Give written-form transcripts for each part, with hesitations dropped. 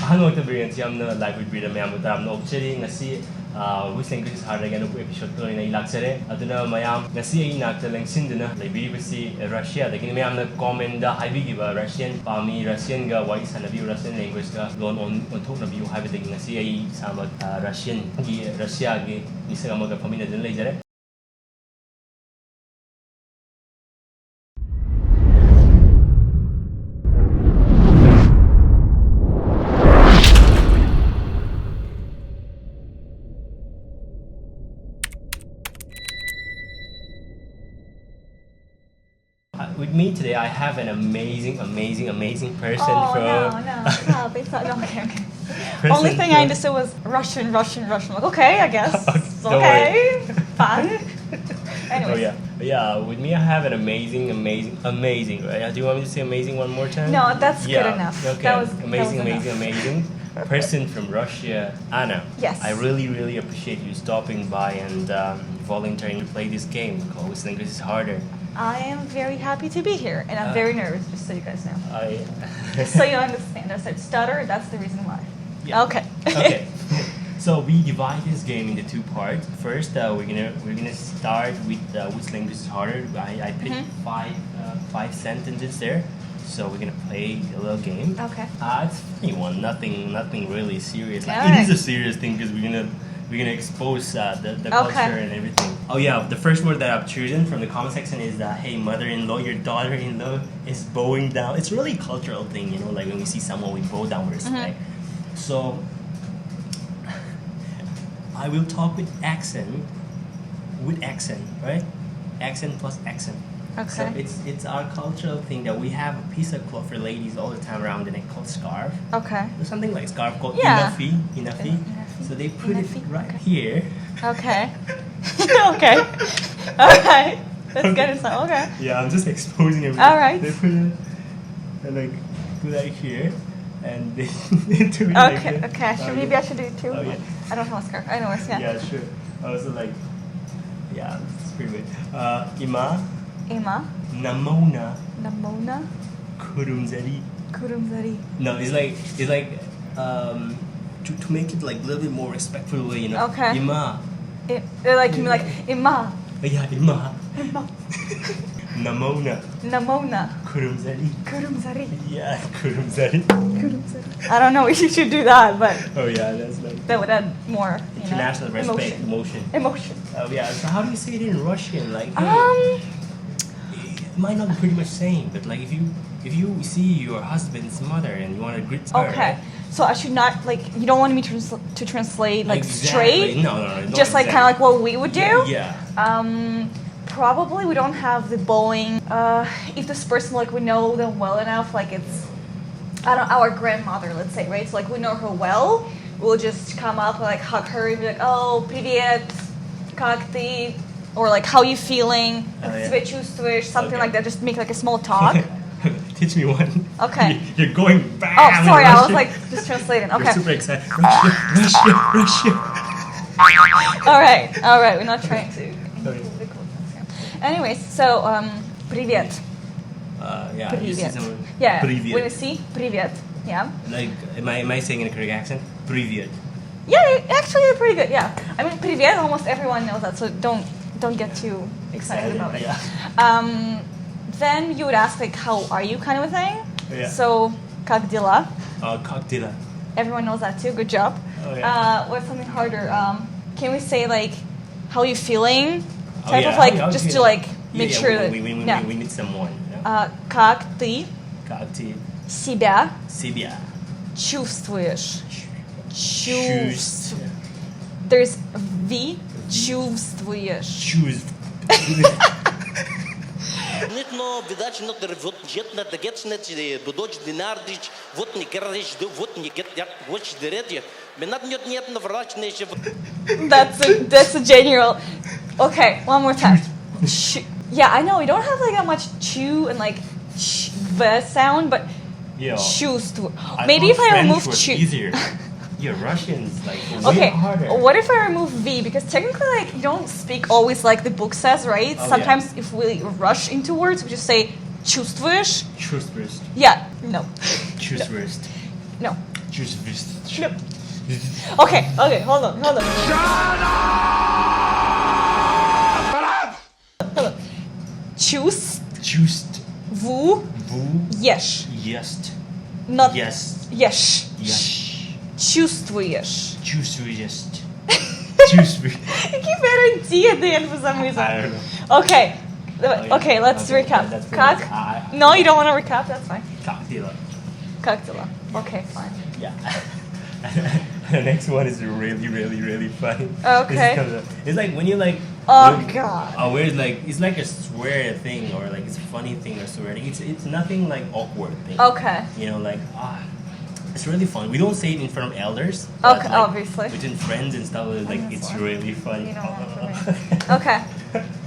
Hangouta Birkarnelzelzit Thiyamna live with Birda mayam taram obcheri ngasi with language harder again episode to in laksare aduna mayam ngasi ai nakta lengsin duna libibasi Russia the mayam na comment da hibi ba Russian pami Russian ga wai sanabi Russian language ga lon on thok na view hibi the ngasi ai sama Russian gi Russia gi misanga maga pamina den lejare. With me today, I have an amazing person from. No, they thought, no, okay. Only thing I understood was Russian. I'm like, okay, I guess. Okay, fine. Anyways. Oh yeah. With me, I have an amazing. Right? Do you want me to say amazing one more time? No, that's good enough. Okay. That was amazing person from Russia, Anna. Yes. I really appreciate you stopping by and volunteering to play this game called With Language is Harder. I am very happy to be here, and I'm very nervous, just so you guys know. Just so you understand. I said stutter, that's the reason why. Yeah. Okay. So we divide this game into two parts. First, we're gonna start with Which Language is Harder. I picked five sentences there. So we're gonna play a little game. Okay. It's a funny one. Nothing really serious. Like, Alright. it is a serious thing because we're gonna expose the culture and everything. Oh yeah, the first word that I've chosen from the comment section is hey, mother-in-law, your daughter-in-law is bowing down. It's really a cultural thing, you know, like when we see someone we bow down with respect. So I will talk with accent, right? Accent plus accent. Okay. So it's our cultural thing that we have a piece of cloth for ladies all the time around the neck called scarf. Okay. There's something like scarf called Yeah. inafi. So they put it right here. Okay. Okay. Alright. That's good. It's like, okay. Yeah, I'm just exposing everything. Alright. They put it and like do that here, and they do it like that. Okay. Sure, maybe I should do it too. Oh, yeah. I don't have a scarf. Anyways, yeah. Yeah, sure. I was like, yeah, it's pretty good. Ima, Namona, Kurumzari. No, it's like to make it like a little bit more respectful, you know. Okay. Ima. They're like, you mean like, Ima. Yeah, Ima. Namona. Kurumzari. Yeah, Kurumzari. I don't know if you should do that, but Oh yeah, that's like that would add more, international respect, emotion. Oh yeah, so how do you say it in Russian? Like, it might not be pretty much same, but like if you see your husband's mother and you want to greet her. Okay. So I should not, like, you don't want me to translate like Exactly. straight? No. Just like kind of like what we would do? Yeah. Probably we don't have the bowing. If this person, like, we know them well enough, like it's, I don't know, our grandmother, let's say, right? So like we know her well, we'll just come up, like hug her and be like, oh, привет, как ты? Or like, how you feeling? Себя чувствуешь? Something like that. Just make like a small talk. Teach me one. Okay. You're going back. Oh, sorry, I was like just translating. Okay. You're super excited. Russia. All right. We're not trying to. Sorry. Anyways, so привет. Yeah. Привет. Yeah. Привет. When you see привет, yeah. Like, am I saying in a correct accent? Привет. Yeah, actually, you're pretty good. Yeah. I mean, привет. Almost everyone knows that, so don't get too excited about it. Yeah. Then you would ask like, how are you, kind of a thing. Yeah. So, как дела? Как дела? Everyone knows that too. Good job. Oh, yeah. What's something harder? Can we say like, how are you feeling? Oh, Type yeah. of like, How just you to like make yeah, sure that we need someone. как ты Как ты себя себя чувствуешь? Чувств. There's V. Чувствуешь. Niet no widać no der wot jet na de gets net de bodoj dinardic wot ni kerrich do wot ni get jak watch the red benat niet na vrach ne je. That's a general. Okay, one more time. Yeah, I know we don't have like that much chew and like the sound, but чувствую. Maybe if I remove chew. Easier. You're Russians, like way Okay, harder. what if I remove V? Because technically, like, you don't speak always like the book says, right? Oh, Sometimes if we rush into words, we just say чувствуешь. Чувствуешь. Yeah, no. Чувствуешь. No. Choose this. Okay, hold on. Shut up! Choose. Vu. Yes. Jest. Not Yes. yes. Yes. Чувствуешь. Choose. Choose. You keep adding D at the end for some reason. I don't know. Okay. yeah. Okay, let's Okay, recap. that's good. Как? I- No, you don't want to recap? That's fine. Как дела? Как дела? Okay, fine. Yeah. The next one is really funny. Okay. It's like when you like. Oh, God. Oh, where it's like it's like a swear thing or like it's a funny thing or swear. It's nothing like awkward thing. Okay. You know, like it's really fun. We don't say it in front of elders. but, Okay, like, obviously. Between friends and stuff, like That's it's fine. really funny. You don't want to me. Okay.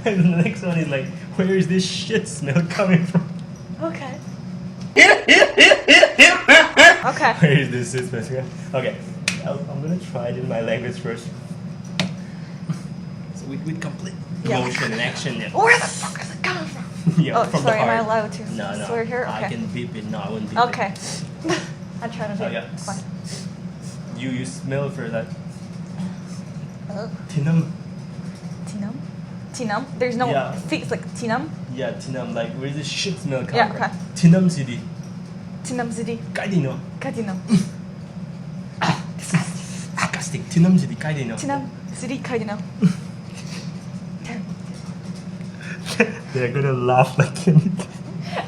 And the next one is like, where is this shit smell coming from? Okay. Okay. Where is this shit smell coming from? Okay, I'm gonna try it in my language first. So with complete Yeah. emotion and action. Yeah. Where the fuck is it coming from? Yeah, Oh, from sorry, the am I heart. allowed to No. swear here? I Okay. can beep it. No, I wouldn't beep Okay. I'm trying to do Oh, it. yeah. Fine. it. You smell for that. Oh. Tinam. Tinam? Tinam? There's no Yeah. it's like Tinam? Yeah, tinam. Like where's this shit smell coming Yeah, from? okay. Tinam city. Tinam Zidi. Kaidino. Kadinam. Disgusting. Tinam city. Kaidino. Tinam Zidi Kadinam. They're gonna laugh like anything.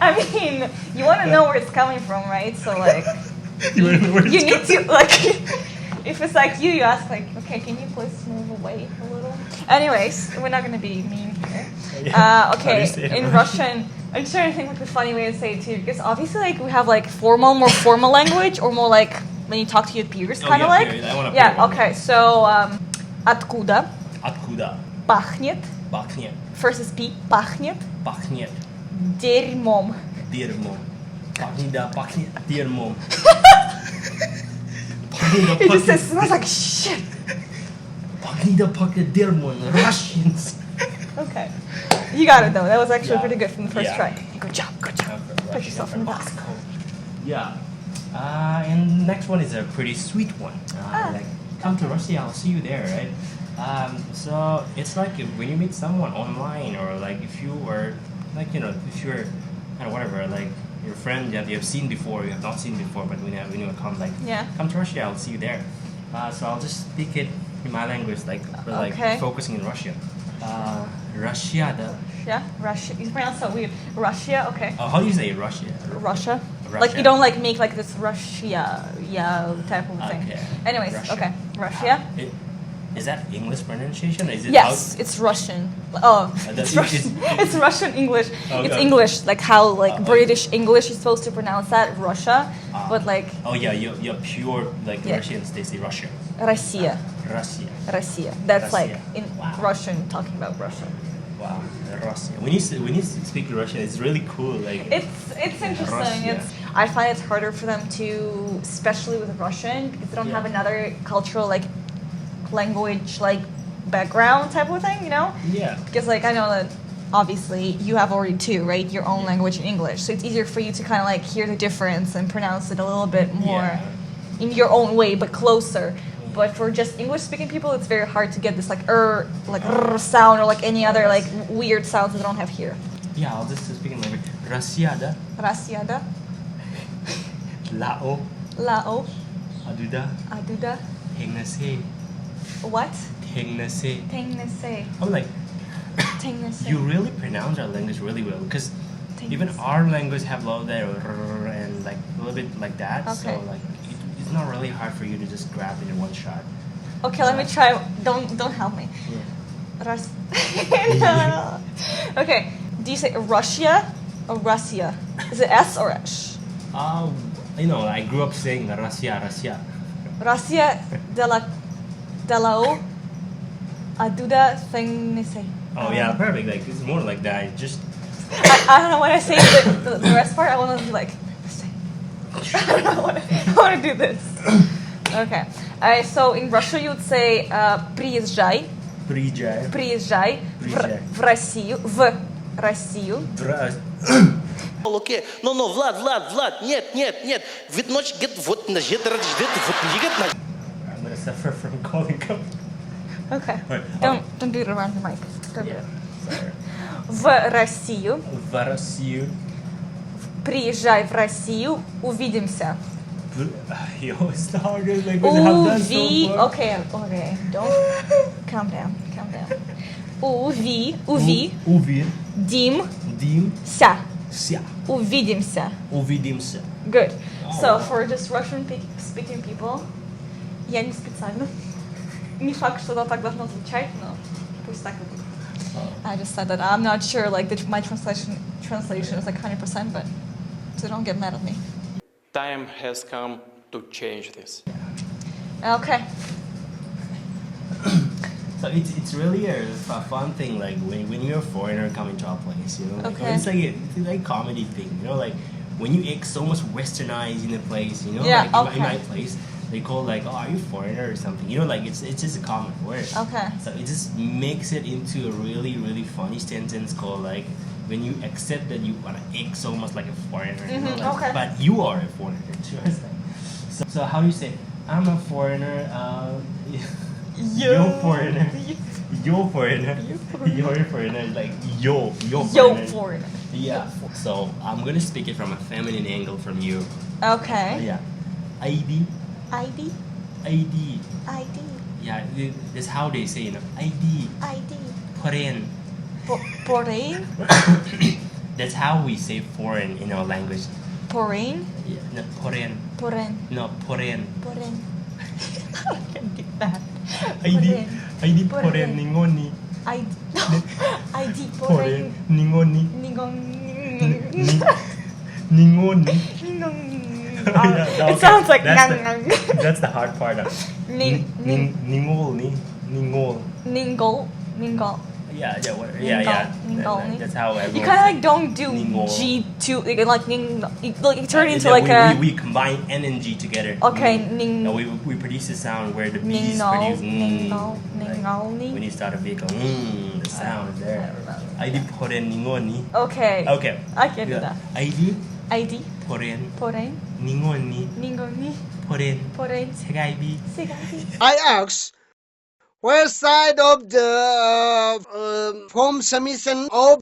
I mean, you want to know where it's coming from, right? So like, You wanna know where it's you need to like, if it's like you ask like, okay, can you please move away a little? Anyways, we're not gonna be mean here. Yeah. How do Okay, you say it in in Russian, I'm just trying to think like the funny way to say it too, because obviously like we have like more formal language, or more like when you talk to your peers, Oh, kind of yeah, like. period. I wanna Yeah. period. Okay. So откуда Откуда? пахнет? Пахнет. First is P. Пахнет Пахнет. дерьмом. Дерьмом. Пахнет дерьмом. It just says, smells like shit. Pахнет дерьмом. Russians. Okay. You got it though. That was actually Yeah. pretty good from the first Yeah. try. Good job. Good job. Pat yourself in the back. Yeah. And next one is a pretty sweet one. Like, come to Russia, I'll see you there, right? So it's like when you meet someone online, or like if you were, like, you know, if you're kind of whatever, like your friend that you have seen before, you have not seen before, but when you come, like, Yeah. come to Russia, I'll see you there. So I'll just speak it in my language, like, Okay. focusing in Russia. Russia, Yeah. Russia. You pronounce so weird. Russia. Okay. how do you say Russia? Russia. Like Russia. you don't like make like this Russia type of thing. Okay. Anyways, Russia. okay. Russia. Is that English pronunciation? Or is it Yes, it's Russian. Oh, that's- it's Russian. It's Russian English. Okay. It's English, like how like Okay. British English is supposed to pronounce that Russia, but like Oh yeah, you're pure like Yeah. Russians. They say Russia. Россия. Russia. Россия. That's like Россия. in Wow. Russian talking about Russia. Wow, Russia. When you speak Russian, it's really cool. Like It's interesting. Russia. It's I find it's harder for them to, especially with Russian, because they don't Yeah. have another cultural like language like background type of thing, you know? yeah, Because like I know that obviously you have already too, right? Your own language in English, so it's easier for you to kind of like hear the difference and pronounce it a little bit more Yeah. in your own way, but closer. But for just English-speaking people, it's very hard to get this like sound or like any other like weird sounds that they don't have here. yeah. I'll just speak in language. Russia, Россия, Lao, Lao, Aduda, Aduda, Hengnase, what? Hengnase. Tengnese, I'm like, Tengnese. you really pronounce our language really well, because even Tengnese. our language have a lot of that and like a little bit like that. So Okay. like it's not really hard for you to just grab it in one shot. Okay, let me try. Don't help me. Rus- No. Okay, do you say Russia or Russia? Is it S or S? You know, I grew up saying Russia. Russia de la O Aduda Tengnese. Oh yeah, perfect. Like it's more like that. It just I don't know when I say the rest part. I want to be like. I don't know. I want to do this. Okay. So in Russia you would say приезжай, приезжай. приезжай Приезжай. в Россию, Окей. No, Vlad. Нет. Вид ночь get вот на жет ради вот не get на. I'm gonna suffer from calling up. Okay. Right. Don't do it around the mic. Don't do Yeah, it. sorry. В Россию. В Россию. Приезжай в Россию. Увидимся. Yo, it's harder like we have done so far. Okay. Don't. Calm down. Уви. Увидимся. Ся. Увидимся. Увидимся. Good. Oh. So for just Russian speaking people, я не специально. Не факт, что это так должно звучать, но пусть так и будет. I just said that I'm not sure, like my translation is like 100%, but so don't get mad at me. Time has come to change this. Okay. So it's really a fun thing, like when you're a foreigner coming to our place, you know. Okay. It's like a comedy thing, you know, like when you act so much westernized in a place, you know, Yeah, like in my okay. place, they call like, oh, are you a foreigner or something, you know, like it's just a common word. Okay. So it just makes it into a really, really funny sentence called like when you accept that you wanna act so much like a foreigner, you know, like, okay. but you are a foreigner too. So how do you say, I'm a foreigner, Yo foreigner. You're a foreigner. It's like yo foreigner. Yeah. So I'm gonna speak it from a feminine angle from you. Okay. Yeah. ID. ID. Yeah. That's how they say, you know. ID. Foreign. Porém. That's how we say foreign in our language. Porém. Yeah. No, foreign. No, foreign. I can do that. ID foreign ningoni. ID Foreign ningoni. Ningong. Yeah, It sounds like that's the hard part. Ningol. Ningol. Yeah. Ningol. That's how everyone. You kind of like don't do Ningol. G to like you turn it into Yeah, like we combine N and G together. Okay, No, we produce a sound where the B's produce Ningol. Like, when you start a vehicle, the sound is there. ID foreign ningoni. Okay. I can do that. ID Porém. ningoni. Ningoni. Porém. Segaibi. I ask, where side of the form submission of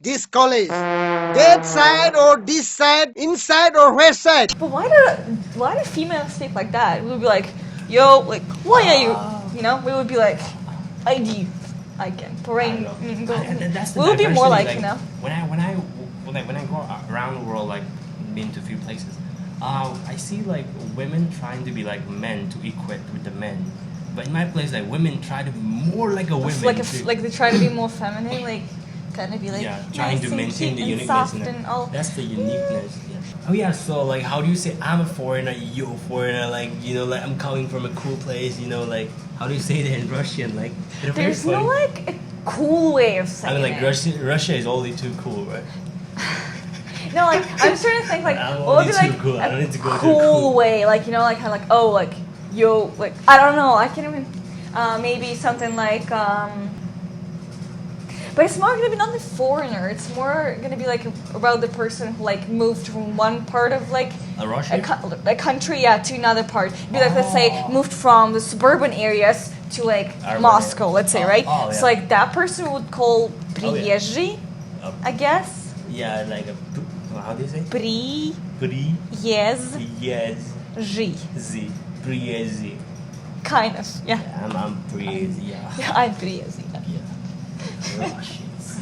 this college? That side or this side? Inside or west side? But why do females speak like that? We would be like, yo, like, why are you? You know, we would be like, ID. I can. Porém. That's the We would be more diversity, like, you know. When I go around the world, like been to a few places, I see like women trying to be like men to equate with the men, but in my place, like women try to be more like a woman. Like they try to be more feminine, like kind of be like trying nice to and maintain the cute and uniqueness. soft and all. That's the uniqueness. Yeah. Oh yeah, so like how do you say I'm a foreigner, you're a foreigner, like you know, like I'm coming from a cool place, you know, like how do you say that in Russian? Like There's no like a cool way of saying I mean, like it. Russia is only too cool, right? No, like I'm trying to think like I'm what would be only like too cool. I don't need to go to a cool cool- way, like you know, like kind of like oh, like yo, like I don't know, I can't even. Maybe something like. But it's more gonna be not the foreigner. It's more gonna be like about the person who like moved from one part of like Russia? a country, to another part. Be like let's say moved from the suburban areas to like Urban Moscow, area. let's say, right? Yeah. So like that person would call приезжий, Oh. I guess. Yeah, like how do you say? Приезжий. Приезжий. Kind of, yeah. I'm приезжий. Yeah, I'm приезжий. Russians.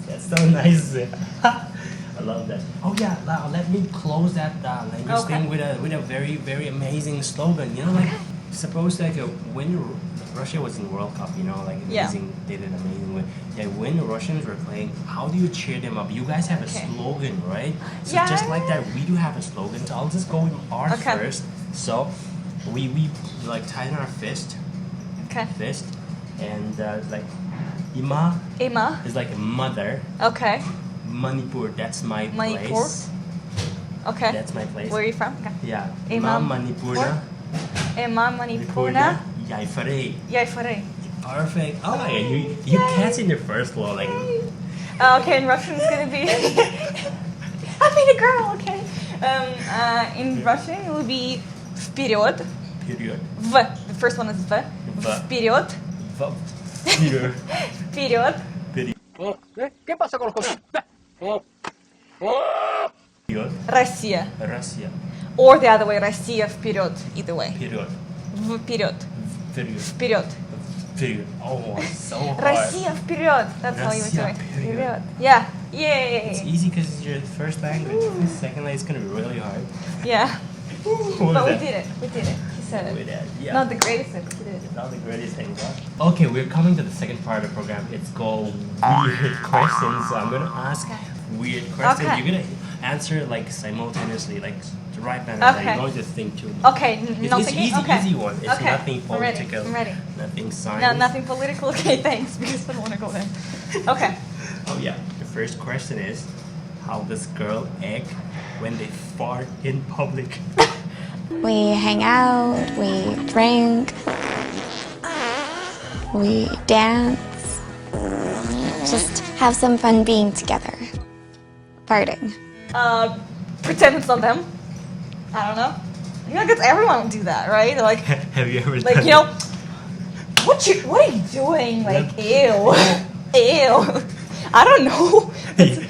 That's so nice. I love that. Oh yeah, let me close that language thing with a very, very amazing slogan. You know, like suppose like when Russia was in the World Cup, you know, like amazing, they did amazing. When the Russians were playing, how do you cheer them up? You guys have a slogan, right? So just like that, we do have a slogan. So I'll just go with ours first. So we like tighten our fist, and like Ima is like a mother. Okay. Manipur, that's my Manipur? place. Okay. That's my place. Where are you from? Okay. Yeah. Ima Manipurna. Ima Manipurna. Yaifare. Perfect. Oh my god, you catch in the first one like. Okay, in Russian it's gonna be mean a girl, okay. In Russian, it would be вперед. Period. V. The first one is V. V. Вперед. Period. Вперед. ¿Qué pasa con los cosas? Period. Россия. Russia. Or the other way, Россия вперед. Either way. Period. Вперед. Period. Вперед. Period. Oh, so hard. Россия вперед. That's how you would do Россия it. вперед. Вперед. Yeah. It's Yay. easy because it's your first language. The second language is gonna be really hard. Yeah. What But was we that? did it. We did it. He said With it. that, yeah. Not the greatest, but we did it. Not the greatest thing. Okay, we're coming to the second part of the program. It's called weird questions. So I'm gonna ask Okay. weird questions. Okay. You're gonna answer like simultaneously, like the right manner. Like, Okay. you don't just think too much. Okay. It's, No it's thinking? easy, Okay. easy one. It's Okay. nothing I'm ready. political. I'm ready. Nothing science. No, nothing political. Okay, thanks. Because I don't want to go there. Okay. Oh yeah. The first question is, how does girl act when they fart in public? We hang out, we drink, we dance, just have some fun being together, farting. Pretend it's not them. I don't know. I feel like it's everyone would do that, right? They're like, Have you ever like done you know, what are you doing? Like, ew, ew. I don't know.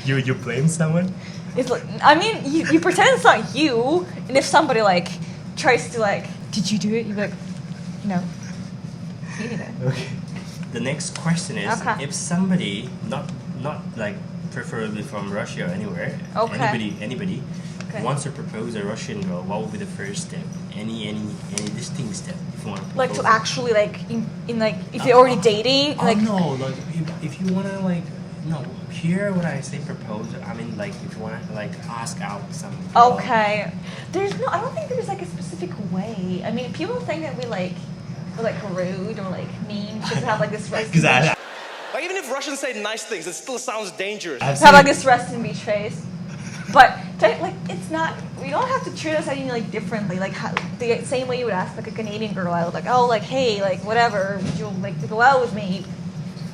you blame someone? It's like, I mean, you pretend it's not you, and if somebody like tries to like, did you do it? You're like, no, you did it. Okay. The next question is, Okay. if somebody not like preferably from Russia or anywhere, Okay. anybody Okay. wants to propose a Russian girl, what would be the first step? Any distinct step if you want to Like to propose? actually like in like if you're already dating, Oh like no, like if you wanna like no, here when I say propose, I mean like if you wanna like ask out some girl. okay. I don't think there's like a specific way. I mean, people think that we're like rude or like mean because we have like this rest. Because Like, even if Russians say nice things, it still sounds dangerous. I've have seen- like this rest and beach face. But like it's not. We don't have to treat us any like differently. Like the same way you would ask like a Canadian girl out, like oh like hey like whatever, would you like to go out with me?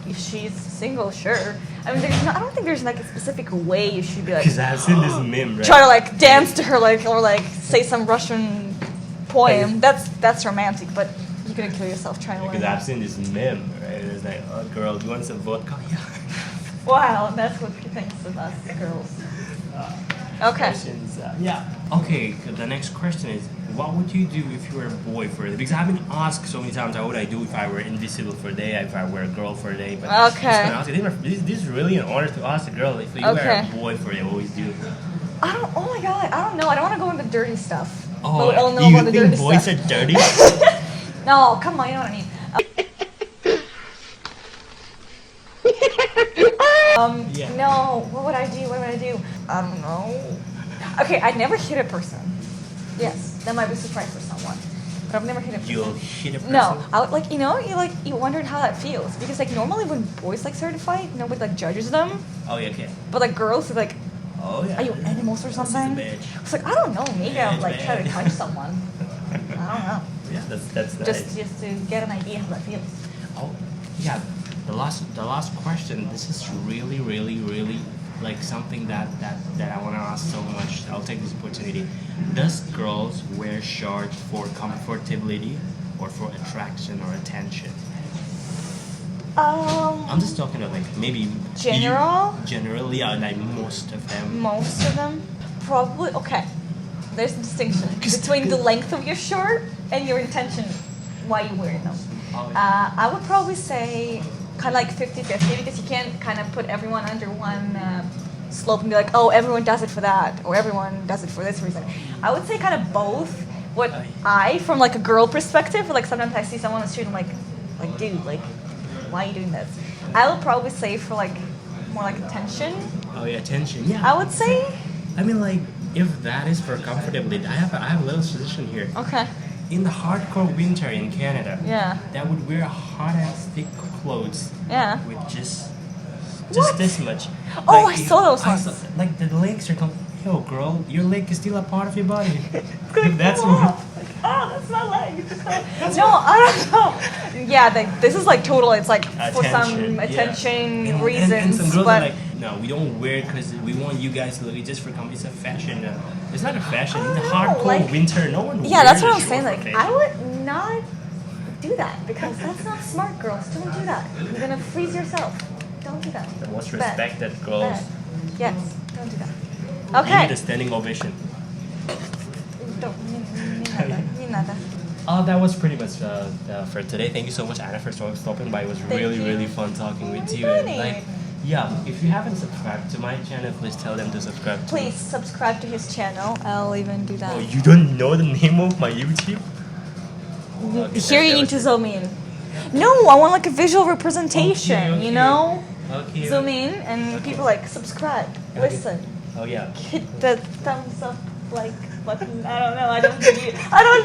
If she's single, sure. I mean, I don't think there's like a specific way you should be like. Because I've seen this meme, right? Try to like dance to her like or like say some Russian poem. That's romantic, but you're gonna kill yourself trying to learn. Because I've that. seen this meme, right? It's like, oh girl, do you want some vodka? Yeah. Wow, that's what he thinks of us girls. Okay. Questions, yeah. Okay, the next question is, what would you do if you were a boy for a day? Because I've been asked so many times, what would I do if I were invisible for a day, if I were a girl for a day? But I'm just Okay. gonna ask you, this is really an honor to ask a girl if you Okay. were a boy for a day, what would you do? Oh my god, I don't know. I don't want to go into dirty stuff. Oh, I don't know you about the think dirty boys stuff. are dirty? No, come on, you know what I mean. Yeah. No, what would I do? What would I do? I don't know. Okay, I'd never hit a person. Yes, that might be a surprise for someone. But I've never hit a person. You'll hit a person? No, I would like you wondered how that feels because like normally when boys like start to fight, nobody like judges them, Oh, yeah, okay. but like girls are like, Oh, yeah. are you animals or This is a something? bitch. It's like I don't know, maybe I would like Bitch, try to bitch. punch someone. I don't know. Yeah, that's nice. Just to get an idea how that feels. Oh, yeah. The last question. This is really like something that I want to ask so much. I'll take this opportunity. Does girls wear shorts for comfortability or for attraction or attention? I'm just talking about like maybe General? Generally, yeah, like most of them. Most of them, probably. Okay, there's a distinction 'Cause- between the length of your shirt and your intention why you're wearing them. Oh, yeah. I would probably say kind of like 50-50 because you can't kind of put everyone under one slope and be like, oh, everyone does it for that or everyone does it for this reason. I would say kind of both. What from like a girl perspective, like sometimes I see someone on the street and I'm like dude, like why are you doing this? I would probably say for like more like attention. Oh yeah, attention. Yeah. I would say. I mean, like if that is for comfortability, I have a little suggestion here. Okay. In the hardcore winter in Canada, Yeah. that would wear hot ass thick clothes Yeah. with just What? this much. Oh, I saw those ones. Like the legs are yo girl, your leg is still a part of your body. Gonna That's fall what. off. Like, oh, that's my leg. No, I don't know. Yeah, this is like total. It's like for some Attention, yeah. attention And reasons, some girls but are like, No, we don't wear it because we want you guys to look. It's just for it's a fashion. It's not a fashion. I It's a don't hard, know, cold like- winter. No one. Yeah, that's wears what I'm a saying. short Like, for I fashion. would not do that because that's not smart, girls. Don't do that. You're gonna freeze yourself. Don't do that. The most Bad. respected girls. Bad. Yes, don't do that. You Okay. need a standing ovation. Don't. Ni nada. Oh, that was pretty much for today. Thank you so much, Anna, for stopping by. It was really, you. really fun talking with you. Funny. And like, yeah, if you haven't subscribed to my channel, please tell them to subscribe. To Please subscribe to his channel. I'll even do that. Oh, you don't know the name of my YouTube? Okay, Here you that need to was- zoom in. No, I want like a visual representation. Okay, You okay. know, Okay. zoom in and people like subscribe, listen, Oh yeah. hit the thumbs up like button. I don't know. I don't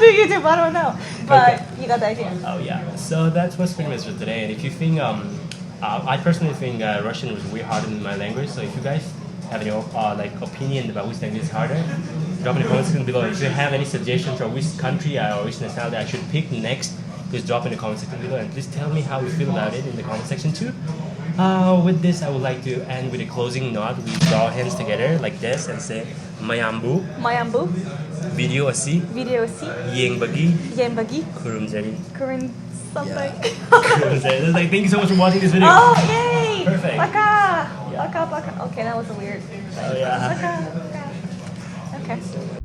do YouTube. I don't know. But you got the idea. Oh yeah. So that was pretty much for today. And if you think, I personally think Russian was way harder than my language. So if you guys have any like opinion about which language is harder, drop in the comments section below. If you have any suggestions for which country or which nationality I should pick next, please drop in the comment section below and please tell me how you feel about it in the comment section too. With this, I would like to end with a closing note. We draw hands together like this and say Mayambu, Mayambu, video asi, video si, yeng bagi, yembagi, kurumjari. Korean something. Kurumjari. Like, thank you so much for watching this video. Oh, yay! Perfect. Baka! Yeah. Baka, baka. Okay, that was a weird. Oh yeah. Baka, baka. Okay.